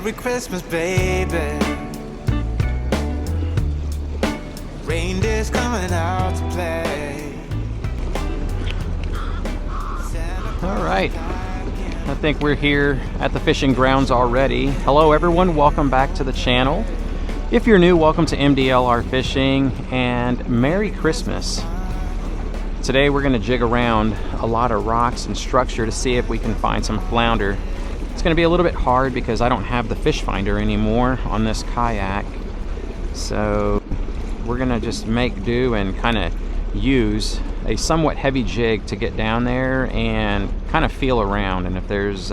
Merry Christmas, baby. Reindeer's coming out to play. All right, I think we're here at the fishing grounds already. Hello everyone, welcome back to the channel. If you're new, welcome to MDLR Fishing and Merry Christmas. Today we're going to jig around a lot of rocks and structure to see if we can find some flounder. It's going to be a little bit hard because I don't have the fish finder anymore on this kayak. So we're going to just make do and kind of use a somewhat heavy jig to get down there and kind of feel around. And if there's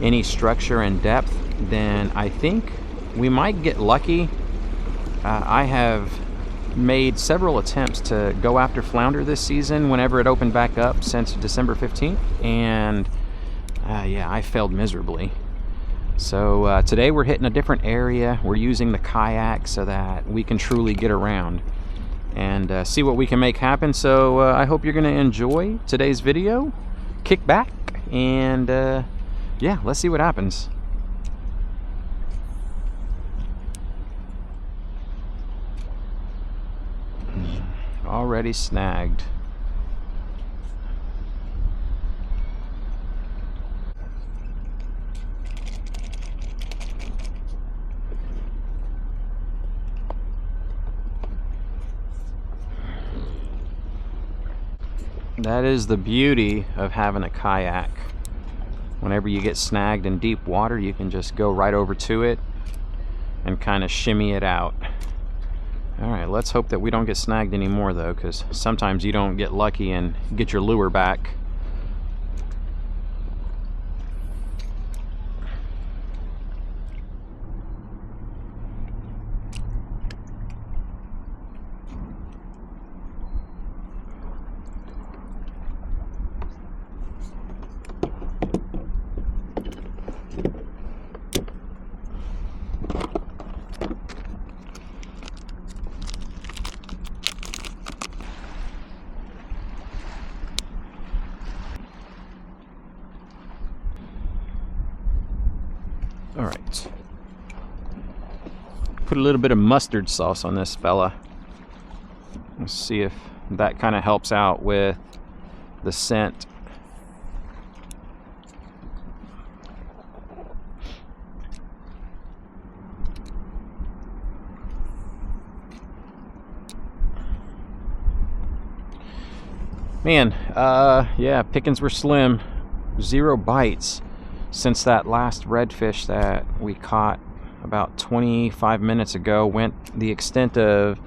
any structure and depth, then I think we might get lucky. I have made several attempts to go after flounder this season whenever it opened back up since December 15th, and yeah, I failed miserably. So today we're hitting a different area. We're using the kayak so that we can truly get around and see what we can make happen. So I hope you're going to enjoy today's video. Kick back and yeah, let's see what happens. Already snagged. That is the beauty of having a kayak. Whenever you get snagged in deep water, you can just go right over to it and kind of shimmy it out. Alright, let's hope that we don't get snagged anymore though, because sometimes you don't get lucky and get your lure back. All right, put a little bit of mustard sauce on this fella. Let's see if that kind of helps out with the scent. Man, yeah, pickings were slim. 0 bites. Since that last redfish that we caught about 25 minutes ago, went the extent of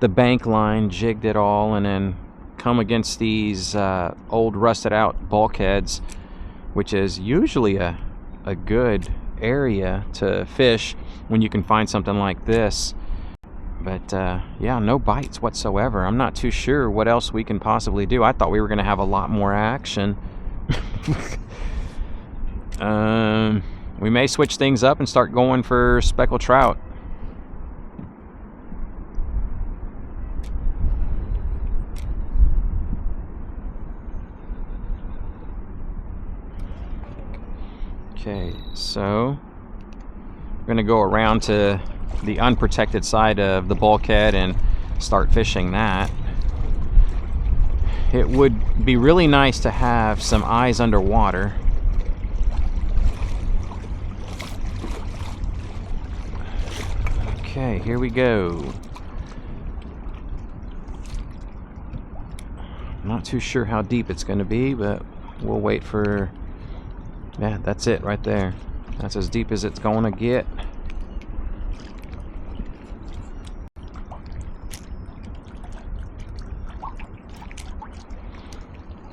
the bank line, jigged it all, and then come against these old rusted out bulkheads, which is usually a good area to fish when you can find something like this. But yeah, no bites whatsoever. I'm not too sure what else we can possibly do. I thought we were going to have a lot more action. We may switch things up and start going for speckled trout. Okay, so we're going to go around to the unprotected side of the bulkhead and start fishing that. It would be really nice to have some eyes underwater. Okay, here we go. Not too sure how deep it's going to be, but we'll wait for... Yeah, that's it right there. That's as deep as it's going to get.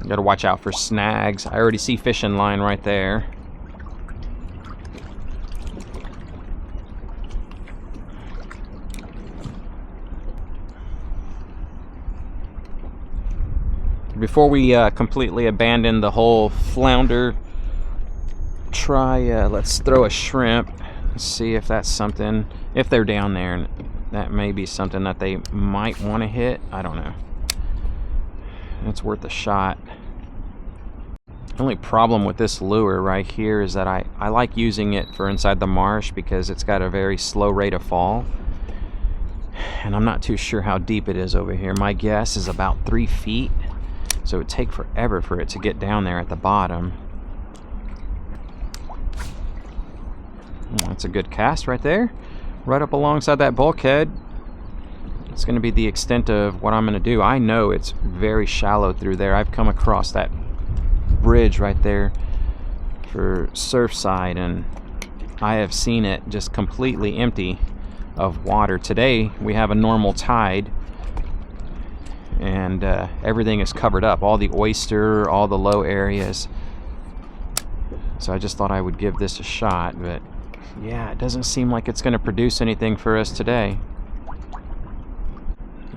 Got to watch out for snags. I already see fish in line right there. Before we completely abandon the whole flounder try, let's throw a shrimp. Let's see if that's something, if they're down there, and that may be something that they might want to hit. I don't know. It's worth a shot. The only problem with this lure right here is that I like using it for inside the marsh because it's got a very slow rate of fall. And I'm not too sure how deep it is over here. My guess is about 3 feet. So it would take forever for it to get down there at the bottom. That's a good cast right there. Right up alongside that bulkhead. It's going to be the extent of what I'm going to do. I know it's very shallow through there. I've come across that bridge right there for Surfside, and I have seen it just completely empty of water. Today we have a normal tide, and everything is covered up. All the oyster, all the low areas. So I just thought I would give this a shot, but yeah, it doesn't seem like it's going to produce anything for us today.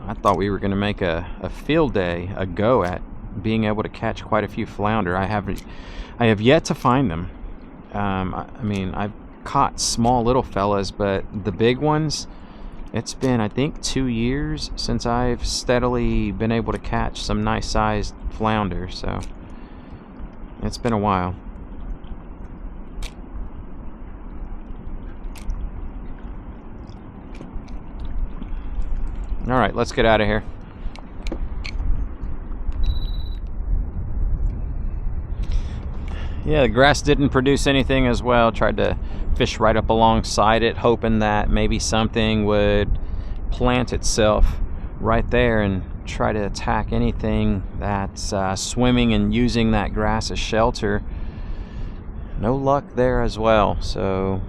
I thought we were going to make a field day, a go at being able to catch quite a few flounder. I have yet to find them. I mean, I've caught small little fellas, but the big ones, it's been, I think, 2 years since I've steadily been able to catch some nice sized flounder, so it's been a while. All right, let's get out of here. Yeah, the grass didn't produce anything as well. Tried to fish right up alongside it, hoping that maybe something would plant itself right there and try to attack anything that's swimming and using that grass as shelter. No luck there as well, so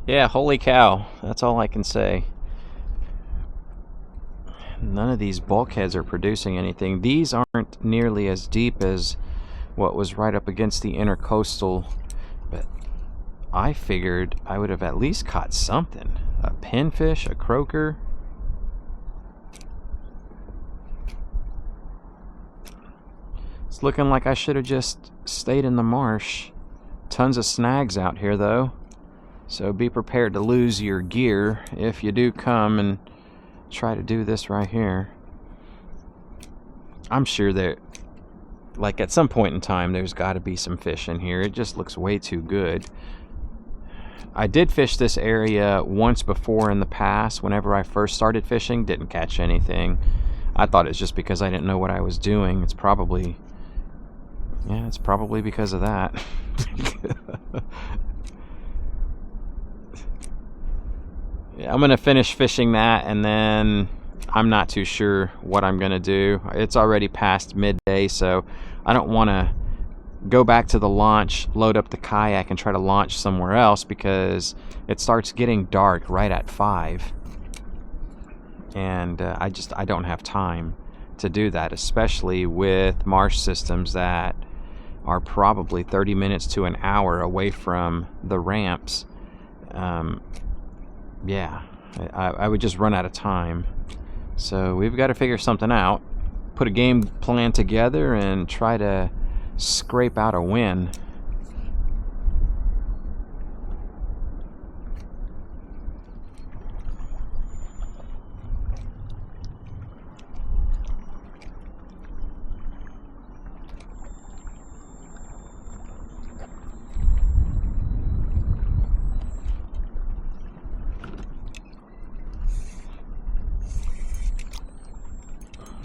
yeah, holy cow, that's all I can say. None of these bulkheads are producing anything. These aren't nearly as deep as what was right up against the intercoastal, but I figured I would have at least caught something. A pinfish, a croaker. It's looking like I should have just stayed in the marsh. Tons of snags out here though. So be prepared to lose your gear if you do come and try to do this right here. I'm sure that, like, at some point in time, there's got to be some fish in here. It just looks way too good. I did fish this area once before in the past. Whenever I first started fishing, didn't catch anything. I thought it's just because I didn't know what I was doing. It's probably, yeah, it's probably because of that. Yeah, I'm gonna finish fishing that, and then I'm not too sure what I'm gonna do. It's already past midday, so I don't want to go back to the launch, load up the kayak, and try to launch somewhere else because it starts getting dark right at 5, and I don't have time to do that, especially with marsh systems that are probably 30 minutes to an hour away from the ramps. Yeah, I would just run out of time. So we've got to figure something out, put a game plan together, and try to scrape out a win.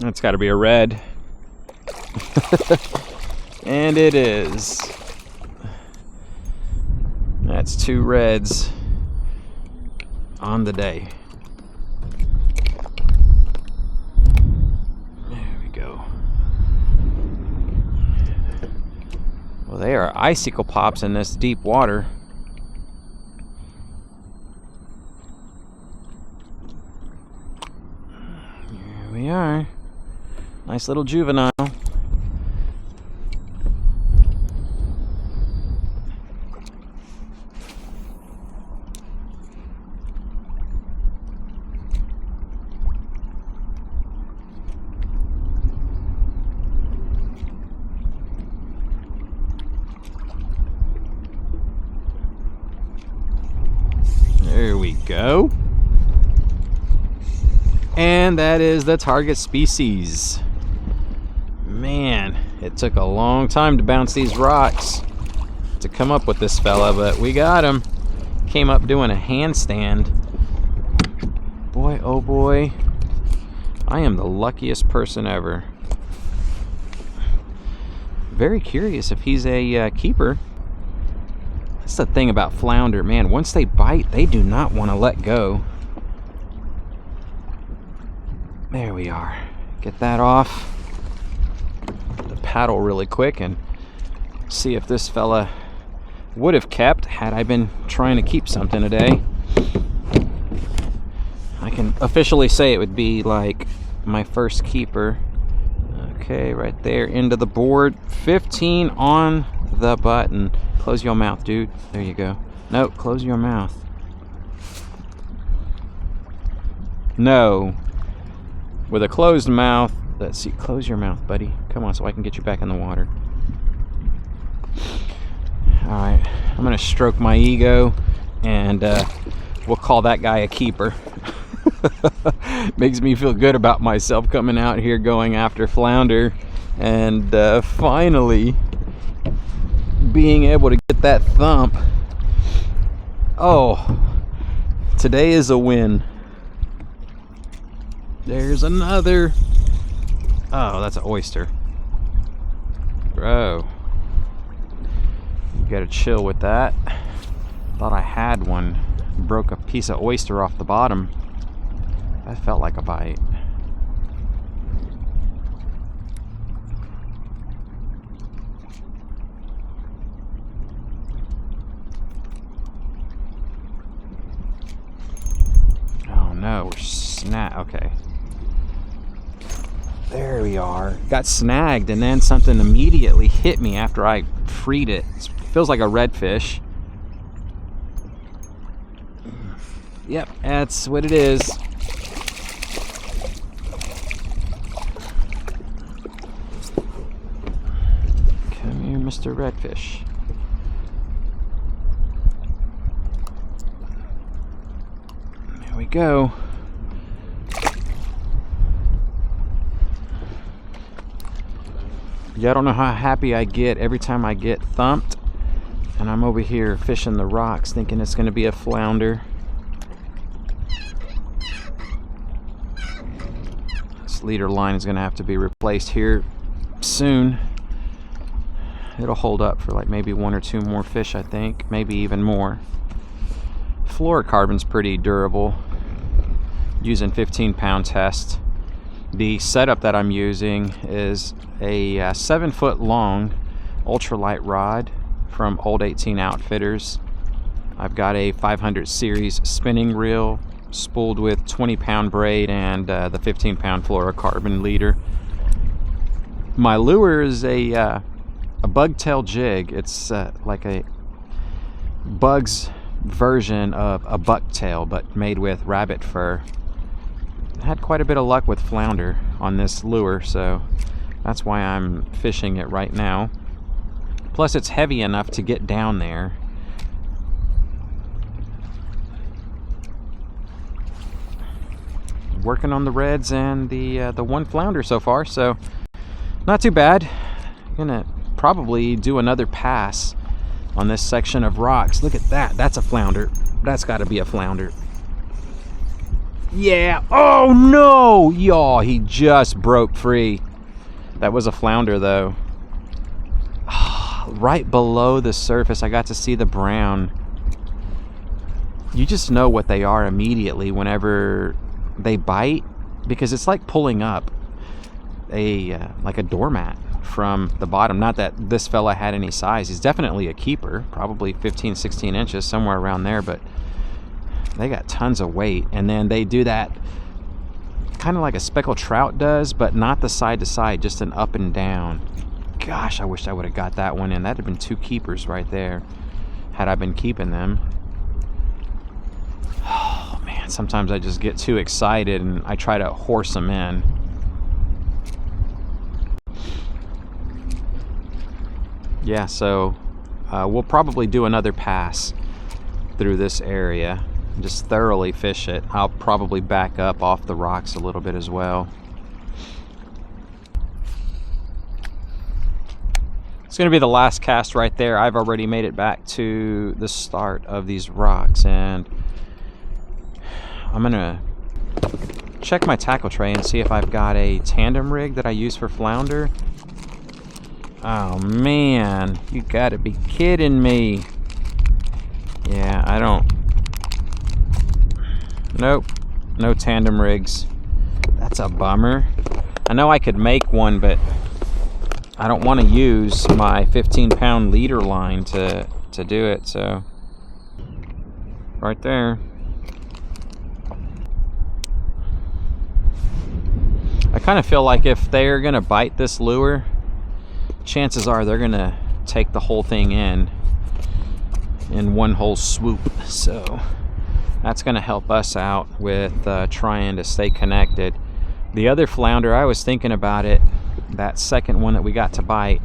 That's got to be a red. And it is. That's 2 reds on the day. There we go. Well, they are icicle pops in this deep water. Here we are. Nice little juvenile. go. And that is the target species. Man, it took a long time to bounce these rocks to come up with this fella, but we got him. Came up doing a handstand. Boy, oh boy, I am the luckiest person ever. Very curious if he's a keeper. That's the thing about flounder, man. Once they bite, they do not want to let go. There we are. Get that off. The paddle really quick and see if this fella would have kept had I been trying to keep something today. I can officially say it would be like my first keeper. Okay, right there into the board. 15 on the button. Close your mouth, dude. There you go. No, close your mouth. No. With a closed mouth. Let's see. Close your mouth, buddy. Come on, so I can get you back in the water. Alright. I'm going to stroke my ego, and we'll call that guy a keeper. Makes me feel good about myself coming out here going after flounder, and finally being able to get that thump. Oh, today is a win. There's another. Oh, that's an oyster. Bro, you gotta chill with that. Thought I had one. Broke a piece of oyster off the bottom. That felt like a bite. Oh no, we're okay. There we are. Got snagged, and then something immediately hit me after I freed it. It feels like a redfish. Yep, that's what it is. Come here, Mr. Redfish. There we go. Yeah, I don't know how happy I get every time I get thumped, and I'm over here fishing the rocks thinking it's going to be a flounder. This leader line is going to have to be replaced here soon. It'll hold up for like maybe one or two more fish, I think, maybe even more. Fluorocarbon's pretty durable, using 15-pound test. The setup that I'm using is a 7-foot long ultralight rod from Old 18 Outfitters. I've got a 500 series spinning reel spooled with 20-pound braid and the 15-pound fluorocarbon leader. My lure is a bugtail jig. It's like a bug's version of a bucktail, but made with rabbit fur. Had quite a bit of luck with flounder on this lure, so that's why I'm fishing it right now. Plus, it's heavy enough to get down there. Working on the reds and the one flounder so far, so not too bad. Gonna probably do another pass on this section of rocks. Look at that. That's a flounder. That's got to be a flounder. Yeah. Oh no! Y'all, he just broke free. That was a flounder though. Right below the surface, I got to see the brown. You just know what they are immediately whenever they bite, because it's like pulling up like a doormat from the bottom. Not that this fella had any size. He's definitely a keeper, probably 15, 16 inches, somewhere around there, but they got tons of weight. And then they do that kind of like a speckled trout does, but not the side to side, just an up and down. Gosh, I wish I would have got that one in. That'd have been 2 keepers right there had I been keeping them. Oh man, sometimes I just get too excited and I try to horse them in. Yeah, so we'll probably do another pass through this area. just thoroughly fish it. I'll probably back up off the rocks a little bit as well. It's going to be the last cast right there. I've already made it back to the start of these rocks, and I'm going to check my tackle tray and see if I've got a tandem rig that I use for flounder. Oh man, you gotta be kidding me. Yeah, I don't. Nope, no tandem rigs. That's a bummer. I know I could make one, but I don't want to use my 15-pound leader line to do it, so right there. I kind of feel like if they're gonna bite this lure, chances are they're gonna take the whole thing in one whole swoop. So that's gonna help us out with trying to stay connected. The other flounder, I was thinking about it, that second one that we got to bite,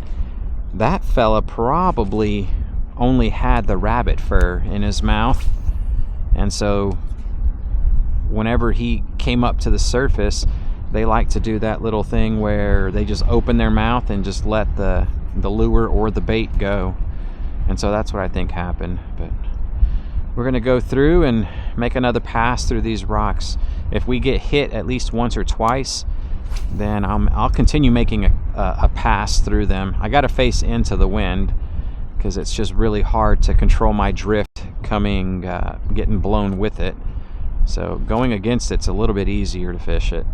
that fella probably only had the rabbit fur in his mouth, and so whenever he came up to the surface, they like to do that little thing where they just open their mouth and just let the lure or the bait go. And so that's what I think happened. But we're gonna go through and make another pass through these rocks. If we get hit at least once or twice, then I'll continue making a pass through them. I gotta face into the wind because it's just really hard to control my drift coming, getting blown with it. So going against it's a little bit easier to fish it.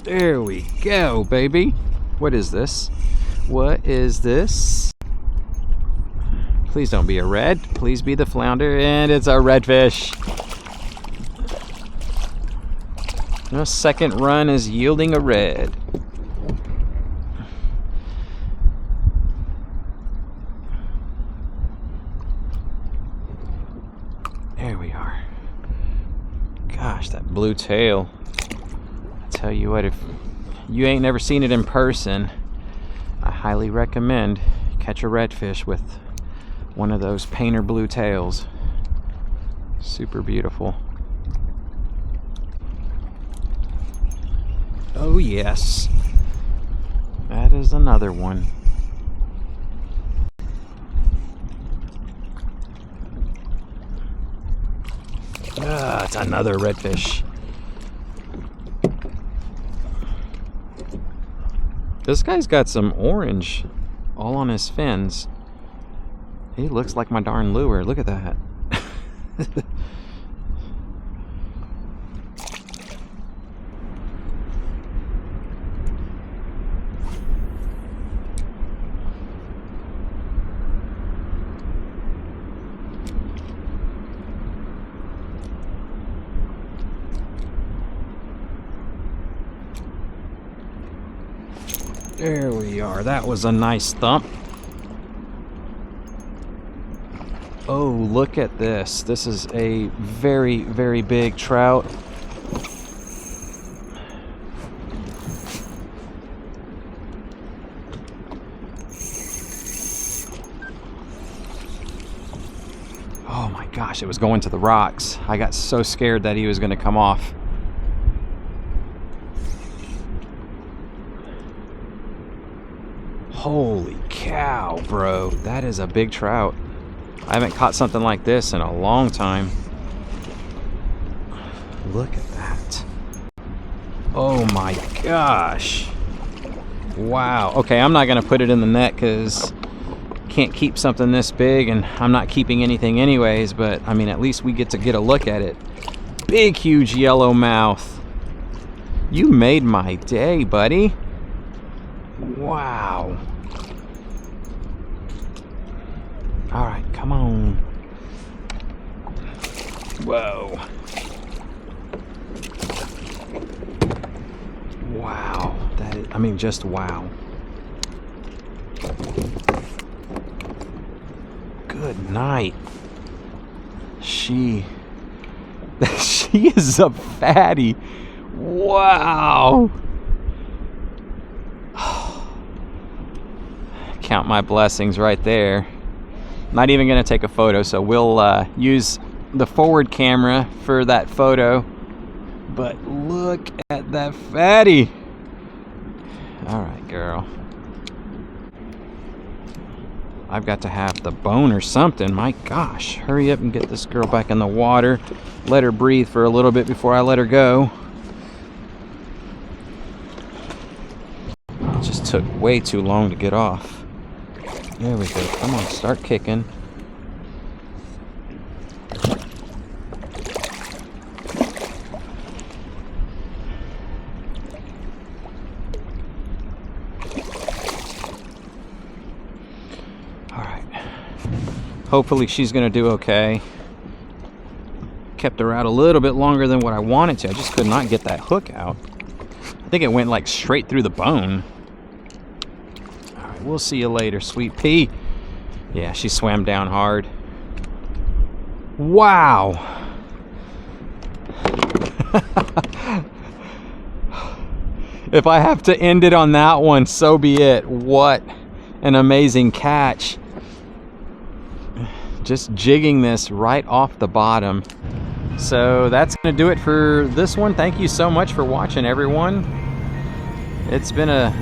There we go, baby. What is this? What is this? Please don't be a red. Please be the flounder. And it's a redfish. The second run is yielding a red. There we are. Gosh, that blue tail. Tell you what, if you ain't never seen it in person, I highly recommend catch a redfish with one of those painter blue tails. Super beautiful. Oh yes, that is another one. It's another redfish. This guy's got some orange all on his fins. He looks like my darn lure. Look at that. There we are. That was a nice thump. Oh, look at this. This is a very, very big trout. Oh my gosh, it was going to the rocks. I got so scared that he was going to come off. Holy cow, bro. That is a big trout. I haven't caught something like this in a long time. Look at that. Oh my gosh. Wow. Okay, I'm not going to put it in the net because can't keep something this big, and I'm not keeping anything anyways, but I mean, at least we get to get a look at it. Big, huge yellow mouth. You made my day, buddy. Wow. All right, come on. Whoa. Wow. That is, I mean, just wow. Good night. She is a fatty. Wow. Count my blessings right there. Not even gonna take a photo, so we'll use the forward camera for that photo. But look at that fatty. All right, girl. I've got to have the bone or something. My gosh, hurry up and get this girl back in the water. Let her breathe for a little bit before I let her go. It just took way too long to get off. There we go. Come on, start kicking. Hopefully she's gonna do okay. Kept her out a little bit longer than what I wanted to. I just could not get that hook out. I think it went like straight through the bone. All right, we'll see you later, sweet pea. Yeah, she swam down hard. Wow. If I have to end it on that one, so be it. What an amazing catch. Just jigging this right off the bottom. So that's gonna do it for this one. Thank you so much for watching, everyone. It's been an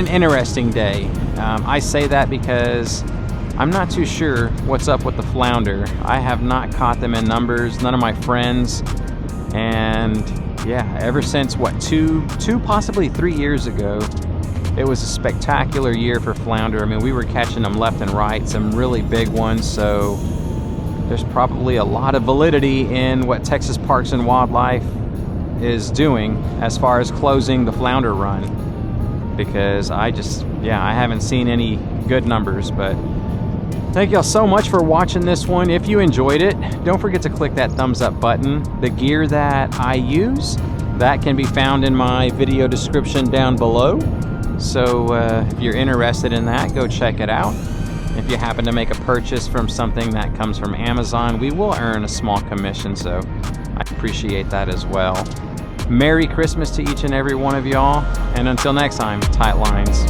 interesting day. I say that because I'm not too sure what's up with the flounder. I have not caught them in numbers, none of my friends, and yeah, ever since what, two possibly 3 years ago, it was a spectacular year for flounder. I mean, we were catching them left and right, some really big ones, so there's probably a lot of validity in what Texas Parks and Wildlife is doing as far as closing the flounder run, because I haven't seen any good numbers. But thank y'all so much for watching this one. If you enjoyed it, don't forget to click that thumbs up button. The gear that I use, that can be found in my video description down below. So if you're interested in that, go check it out. If you happen to make a purchase from something that comes from Amazon, we will earn a small commission, so I appreciate that as well. Merry Christmas to each and every one of y'all, and until next time, tight lines.